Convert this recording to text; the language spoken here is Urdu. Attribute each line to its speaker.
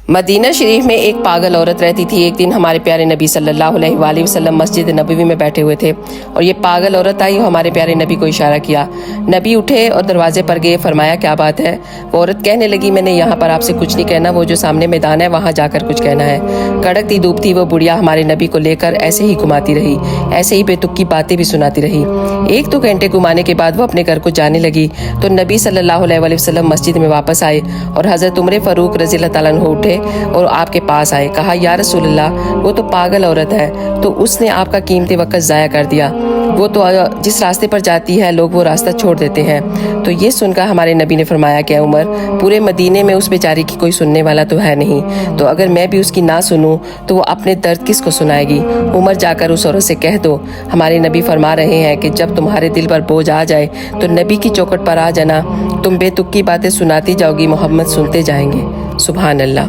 Speaker 1: مدینہ شریف میں ایک پاگل عورت رہتی تھی۔ ایک دن ہمارے پیارے نبی صلی اللہ علیہ وآلہ وسلم مسجد نبوی میں بیٹھے ہوئے تھے اور یہ پاگل عورت آئی اور ہمارے پیارے نبی کو اشارہ کیا۔ نبی اٹھے اور دروازے پر گئے، فرمایا کیا بات ہے؟ وہ عورت کہنے لگی میں نے یہاں پر آپ سے کچھ نہیں کہنا، وہ جو سامنے میدان ہے وہاں جا کر کچھ کہنا ہے۔ کڑکتی دھوپ تھی، وہ بڑھیا ہمارے نبی کو لے کر ایسے ہی گھماتی رہی، ایسے ہی بے تکی باتیں بھی سناتی رہی۔ ایک دو گھنٹے گھمانے کے بعد وہ اپنے گھر کو جانے لگی تو نبی صلی اللہ علیہ وآلہ وسلم مسجد میں واپس آئے اور حضرت عمر فاروق رضی اللہ تعالیٰ عنہ اٹھے اور آپ کے پاس آئے۔ کہا یا رسول اللہ، وہ تو پاگل عورت ہے، تو اس نے آپ کا قیمتی وقت ضائع کر دیا۔ وہ تو جس راستے پر جاتی ہے لوگ وہ راستہ چھوڑ دیتے ہیں۔ تو یہ سن کر ہمارے نبی نے فرمایا کہ عمر، پورے مدینے میں اس بیچاری کی کوئی سننے والا تو ہے نہیں، تو اگر میں بھی اس کی نہ سنوں تو وہ اپنے درد کس کو سنائے گی؟ عمر جا کر اس عورت سے کہہ دو۔ ہمارے نبی فرما رہے ہیں کہ جب تمہارے دل پر بوجھ آ جائے تو نبی کی چوکھٹ پر آ جانا، تم بے تکی باتیں سناتی جاؤ گی، محمد سنتے جائیں گے۔ سبحان اللہ۔